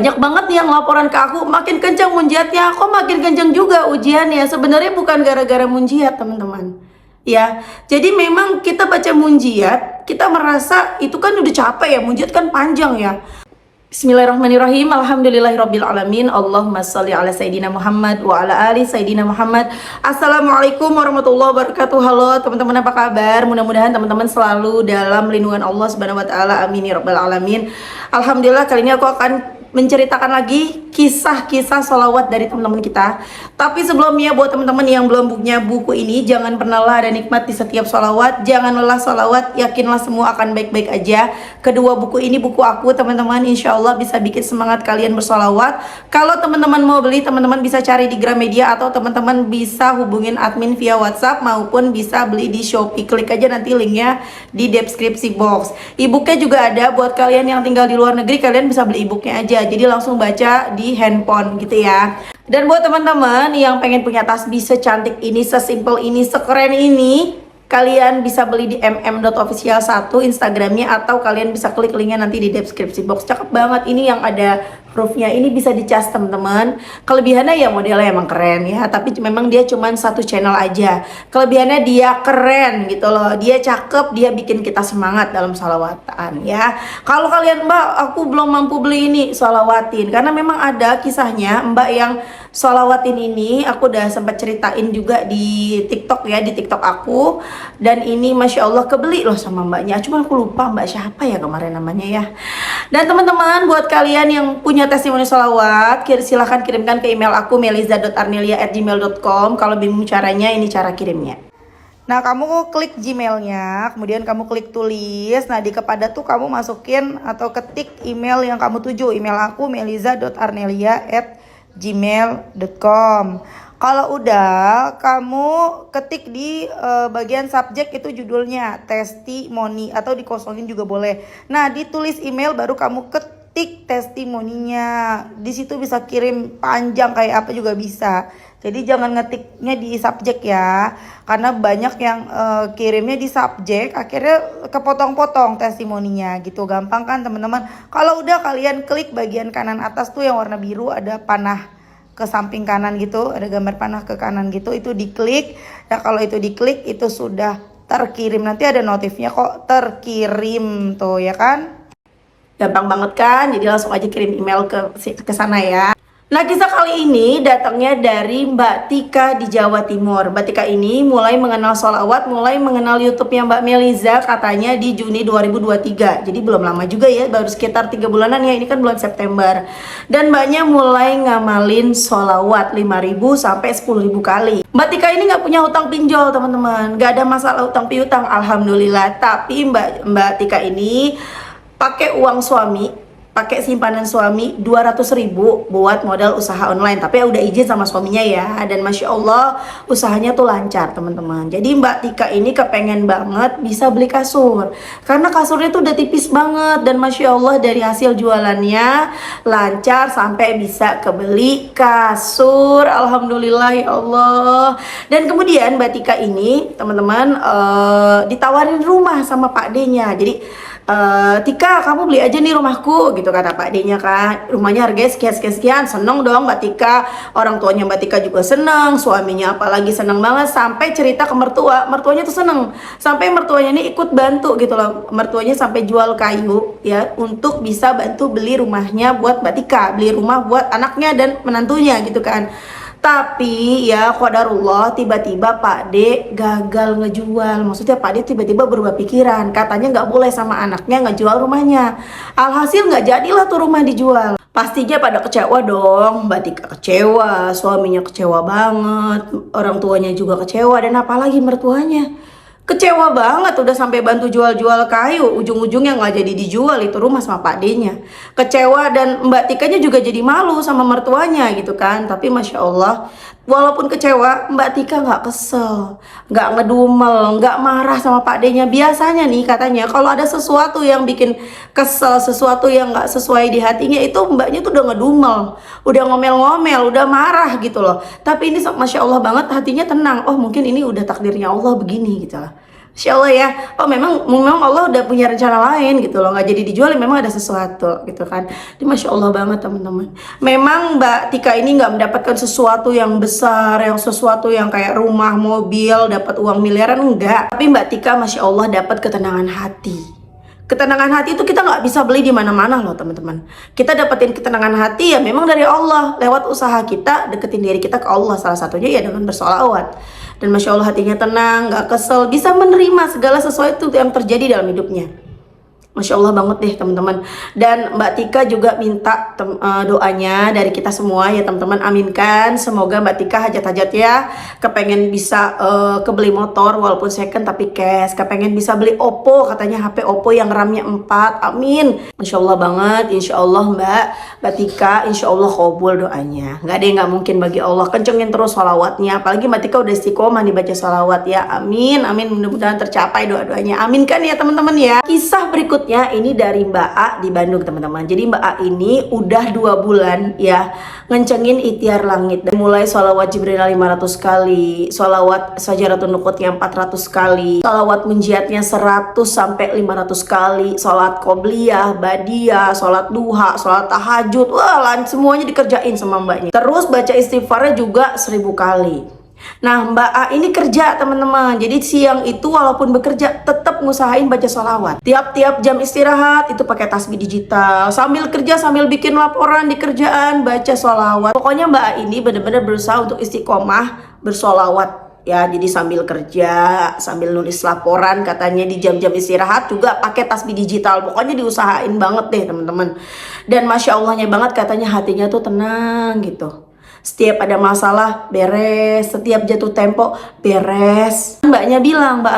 Banyak banget nih yang laporan ke aku, makin kencang munjiatnya, kok makin kencang juga ujiannya. Sebenarnya bukan gara-gara munjiat, teman-teman. Ya, jadi memang kita baca munjiat, kita merasa itu kan udah capek ya, munjiat kan panjang ya. Bismillahirrahmanirrahim. Alhamdulillahirabbil alamin. Allahumma shalli ala sayidina Muhammad wa ala ali sayidina Muhammad. Assalamualaikum warahmatullahi wabarakatuh. Halo teman-teman, apa kabar? Mudah-mudahan teman-teman selalu dalam lindungan Allah Subhanahu wa taala. Amin ya rabbal alamin. Alhamdulillah, kali ini aku akan menceritakan lagi kisah-kisah sholawat dari teman-teman kita. Tapi sebelumnya, buat teman-teman yang belum punya buku ini, jangan pernah lelah dan nikmat di setiap sholawat. Jangan lelah sholawat, yakinlah semua akan baik-baik aja. Kedua buku ini buku aku, teman-teman. Insya Allah bisa bikin semangat kalian bersholawat. Kalau teman-teman mau beli, teman-teman bisa cari di Gramedia, atau teman-teman bisa hubungin admin via WhatsApp, maupun bisa beli di Shopee. Klik aja nanti linknya di deskripsi box. E-booknya juga ada buat kalian yang tinggal di luar negeri, kalian bisa beli e-booknya aja. Jadi langsung baca di handphone gitu ya. Dan buat teman-teman yang pengen punya tasbih secantik ini, sesimpel ini, sekeren ini, kalian bisa beli di mm.official1 Instagramnya, atau kalian bisa klik linknya nanti di deskripsi box. Cakep banget ini yang ada hurufnya, ini bisa dicas teman-teman. Kelebihannya ya modelnya emang keren ya, tapi memang dia cuman satu channel aja. Kelebihannya dia keren gitu loh, dia cakep, dia bikin kita semangat dalam sholawatan ya. Kalau kalian, Mbak, aku belum mampu beli ini, sholawatin, karena memang ada kisahnya Mbak yang sholawatin ini. Aku udah sempat ceritain juga di TikTok ya, di TikTok aku. Dan ini Masya Allah kebeli loh sama mbaknya, cuma aku lupa mbak siapa ya kemarin namanya ya. Dan teman-teman, buat kalian yang punya testimoni sholawat, silahkan kirimkan ke email aku meliza.arnelia@gmail.com. Kalau bingung caranya, ini cara kirimnya. Nah, kamu klik Gmailnya, kemudian kamu klik tulis. Nah, di kepada tuh kamu masukin atau ketik email yang kamu tuju. Email aku meliza.arnelia@gmail.com. Kalau udah, kamu ketik di bagian subjek itu judulnya testimoni, atau dikosongin juga boleh. Nah, ditulis email baru kamu ketik testimoninya. Di situ bisa kirim panjang kayak apa juga bisa. Jadi jangan ngetiknya di subjek ya, karena banyak yang kirimnya di subjek, akhirnya kepotong-potong testimoninya gitu. Gampang kan teman-teman? Kalau udah, kalian klik bagian kanan atas tuh yang warna biru, ada panah ke samping kanan gitu, ada gambar panah ke kanan gitu, itu diklik. Nah, kalau itu diklik, itu sudah terkirim. Nanti ada notifnya kok terkirim tuh ya kan. Gampang banget kan? Jadi langsung aja kirim email ke sana ya. Nah, kisah kali ini datangnya dari Mbak Tika di Jawa Timur. Mbak Tika ini mulai mengenal sholawat, mulai mengenal YouTube-nya Mbak Meliza katanya di Juni 2023. Jadi belum lama juga ya, baru sekitar 3 bulanan ya, ini kan bulan September. Dan mbaknya mulai ngamalin sholawat 5.000 sampai 10.000 kali. Mbak Tika ini nggak punya hutang pinjol teman-teman, nggak ada masalah hutang piutang, alhamdulillah. Tapi Mbak Tika ini pakai uang suami, pakai simpanan suami 200.000 buat modal usaha online. Tapi ya udah izin sama suaminya ya. Dan Masya Allah usahanya tuh lancar teman-teman. Jadi Mbak Tika ini kepengen banget bisa beli kasur, karena kasurnya tuh udah tipis banget. Dan Masya Allah dari hasil jualannya lancar sampai bisa kebeli kasur. Alhamdulillah ya Allah. Dan kemudian Mbak Tika ini teman-teman ditawarin rumah sama Pak D-nya. Jadi Tika, kamu beli aja nih rumahku gitu kata Pak D-nya kan. Rumahnya harganya sekian. Seneng dong Mbak Tika. Orang tuanya Mbak Tika juga seneng, suaminya apalagi seneng banget. Sampai cerita ke mertuanya tuh seneng. Sampai mertuanya ini ikut bantu gitu loh. Mertuanya sampai jual kayu ya, untuk bisa bantu beli rumahnya buat Mbak Tika, beli rumah buat anaknya dan menantunya gitu kan. Tapi ya qadarullah, tiba-tiba Pak D gagal ngejual. Maksudnya Pak D tiba-tiba berubah pikiran, katanya nggak boleh sama anaknya ngejual rumahnya. Alhasil nggak jadilah tuh rumah dijual. Pastinya pada kecewa dong. Mbak Tika kecewa, suaminya kecewa banget, orang tuanya juga kecewa, dan apalagi mertuanya kecewa banget. Udah sampai bantu jual-jual kayu, ujung-ujungnya nggak jadi dijual itu rumah sama Pak D-nya. Kecewa, dan Mbak Tikanya juga jadi malu sama mertuanya gitu kan. Tapi Masya Allah, walaupun kecewa, Mbak Tika nggak kesel, nggak ngedumel, nggak marah sama Pak D-nya. Biasanya nih katanya kalau ada sesuatu yang bikin kesel, sesuatu yang nggak sesuai di hatinya, itu mbaknya tuh udah ngedumel, udah ngomel-ngomel, udah marah gitu loh. Tapi ini Masya Allah banget, hatinya tenang. Oh mungkin ini udah takdirnya Allah begini gitu lah. Masya Allah ya. Oh memang Allah udah punya rencana lain gitu loh. Nggak jadi dijual, memang ada sesuatu gitu kan. Ini Masya Allah banget teman-teman. Memang Mbak Tika ini nggak mendapatkan sesuatu yang besar, yang sesuatu yang kayak rumah, mobil, dapat uang miliaran, enggak. Tapi Mbak Tika Masya Allah dapat ketenangan hati. Ketenangan hati itu kita nggak bisa beli di mana-mana loh teman-teman. Kita dapetin ketenangan hati ya memang dari Allah. Lewat usaha kita deketin diri kita ke Allah. Salah satunya ya dengan bersolawat. Dan Masya Allah hatinya tenang, gak kesel, bisa menerima segala sesuatu yang terjadi dalam hidupnya. Masya Allah banget deh teman-teman. Dan Mbak Tika juga minta doanya dari kita semua ya teman-teman. Aminkan, semoga Mbak Tika hajat-hajatnya kepengen bisa kebeli motor walaupun second tapi cash, kepengen bisa beli Oppo, katanya HP Oppo yang RAM-nya 4. Amin. Masya Allah banget. Insya Allah Mbak Tika insya Allah kabul doanya. Gak ada yang gak mungkin bagi Allah. Kencengin terus sholawatnya. Apalagi Mbak Tika udah istiqomah nih baca sholawat ya. Amin. Amin. Mudah-mudahan tercapai doa-doanya. Amin kan ya teman-teman ya. Kisah berikut ini dari Mbak A di Bandung teman-teman. Jadi Mbak A ini udah 2 bulan ya ngencengin ikhtiar langit. Dan mulai sholawat Jibril 500 kali, sholawat Sajaratun Nukutnya 400 kali, sholawat munjiatnya 100 sampai 500 kali, sholat qobliyah, badiyah, sholat duha, sholat tahajud, wah semuanya dikerjain sama mbaknya. Terus baca istighfarnya juga 1000 kali. Nah Mbak A ini kerja teman-teman. Jadi siang itu walaupun bekerja tetap ngusahain baca sholawat. Tiap-tiap jam istirahat itu pakai tasbih digital. Sambil kerja sambil bikin laporan di kerjaan baca sholawat. Pokoknya Mbak A ini benar-benar berusaha untuk istiqomah bersolawat ya. Jadi sambil kerja sambil nulis laporan katanya di jam-jam istirahat juga pakai tasbih digital. Pokoknya diusahain banget deh teman-teman. Dan Masya Allahnya banget katanya hatinya tuh tenang gitu. Setiap ada masalah beres, setiap jatuh tempo beres. Mbak A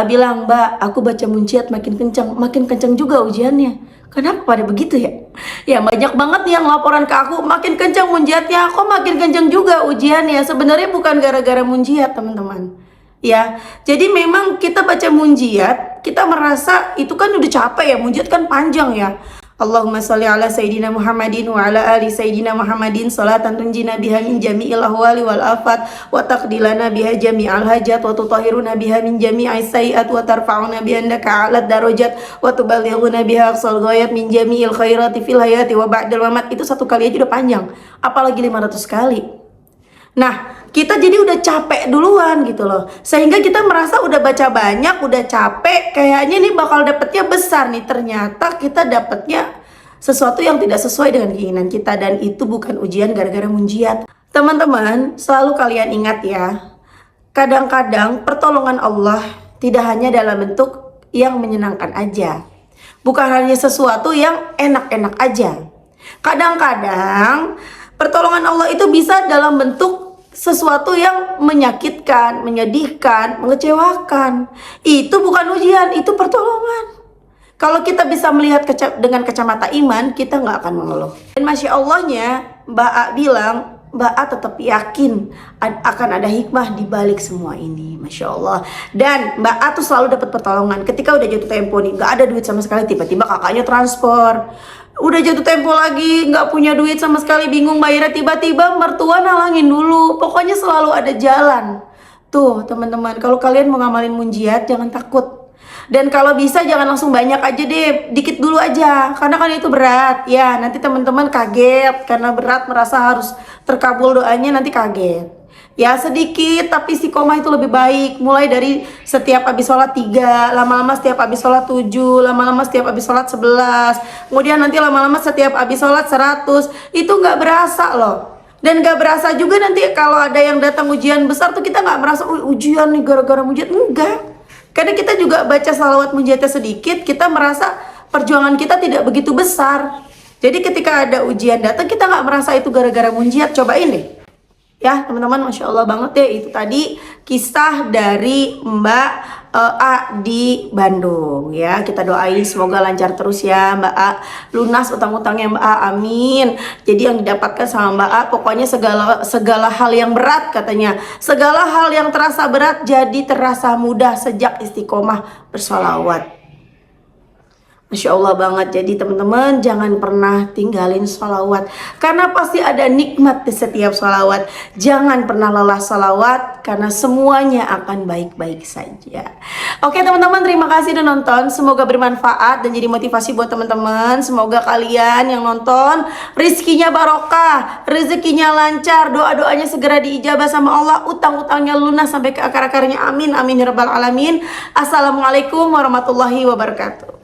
bilang, Mbak, aku baca munjiat makin kencang juga ujiannya. Kenapa pada begitu ya? Ya banyak banget nih yang laporan ke aku, makin kencang munjiatnya, kok makin kencang juga ujiannya. Sebenarnya bukan gara-gara munjiat teman-teman. Ya, jadi memang kita baca munjiat, kita merasa itu kan udah capek ya, munjiat kan panjang ya. Allahumma sholli ala Sayyidina Muhammadin wa ala ali Sayyidina Muhammadin salatan tunjina biha min jami'il ahwali wal afat wa taqdilana biha jami'al hajat wa tutahhiruna biha min jami'is sayiat wa tarfa'una biha indaka 'alad darajat wa tuballighuna biha aqsal ghayat min jami'il khairati fil hayati wa ba'dal mamat. Itu 1 kali aja udah panjang, apalagi 500 kali. Nah, kita jadi udah capek duluan gitu loh. Sehingga kita merasa udah baca banyak, udah capek, kayaknya nih bakal dapetnya besar nih. Ternyata kita dapetnya sesuatu yang tidak sesuai dengan keinginan kita. Dan itu bukan ujian gara-gara munjiat. Teman-teman, selalu kalian ingat ya. Kadang-kadang pertolongan Allah tidak hanya dalam bentuk yang menyenangkan aja. Bukan hanya sesuatu yang enak-enak aja. Kadang-kadang pertolongan Allah itu bisa dalam bentuk sesuatu yang menyakitkan, menyedihkan, mengecewakan. Itu bukan ujian, itu pertolongan. Kalau kita bisa melihat dengan kacamata iman, kita nggak akan mengeluh. Dan Masya Allahnya, Mbak A bilang, Mbak A tetap yakin akan ada hikmah di balik semua ini. Masya Allah. Dan Mbak A tuh selalu dapat pertolongan. Ketika udah jatuh tempo nih, nggak ada duit sama sekali, tiba-tiba kakaknya transfer. Udah jatuh tempo lagi, nggak punya duit sama sekali, bingung bayarnya, tiba-tiba mertua nalangin dulu. Pokoknya selalu ada jalan. Tuh teman-teman, kalau kalian mau ngamalin munjiat jangan takut. Dan kalau bisa jangan langsung banyak aja deh, dikit dulu aja. Karena kan itu berat. Ya nanti teman-teman kaget, karena berat merasa harus terkabul doanya, nanti kaget. Ya sedikit tapi istiqomah itu lebih baik. Mulai dari setiap habis sholat 3, lama-lama setiap habis sholat 7, lama-lama setiap habis sholat 11, kemudian nanti lama-lama setiap habis sholat 100. Itu nggak berasa loh. Dan nggak berasa juga nanti kalau ada yang datang ujian besar tuh kita nggak merasa ujian nih gara-gara munjiat. Enggak. Karena kita juga baca salawat munjiatnya sedikit, kita merasa perjuangan kita tidak begitu besar. Jadi ketika ada ujian datang kita nggak merasa itu gara-gara munjiat. Cobain deh. Ya teman-teman, Masya Allah banget deh. Itu tadi kisah dari Mbak A di Bandung ya. Kita doain semoga lancar terus ya Mbak A, lunas utang-utangnya Mbak A, amin. Jadi yang didapatkan sama Mbak A pokoknya segala hal yang berat, katanya segala hal yang terasa berat jadi terasa mudah sejak istiqomah bersolawat. Masya Allah banget. Jadi teman-teman jangan pernah tinggalin sholawat, karena pasti ada nikmat di setiap sholawat. Jangan pernah lelah sholawat, karena semuanya akan baik-baik saja. Oke teman-teman, terima kasih udah nonton. Semoga bermanfaat dan jadi motivasi buat teman-teman. Semoga kalian yang nonton rizkinya barokah, rezekinya lancar, doa-doanya segera diijabah sama Allah, utang-utangnya lunas sampai ke akar-akarnya. Amin amin ya rabbal alamin. Assalamualaikum warahmatullahi wabarakatuh.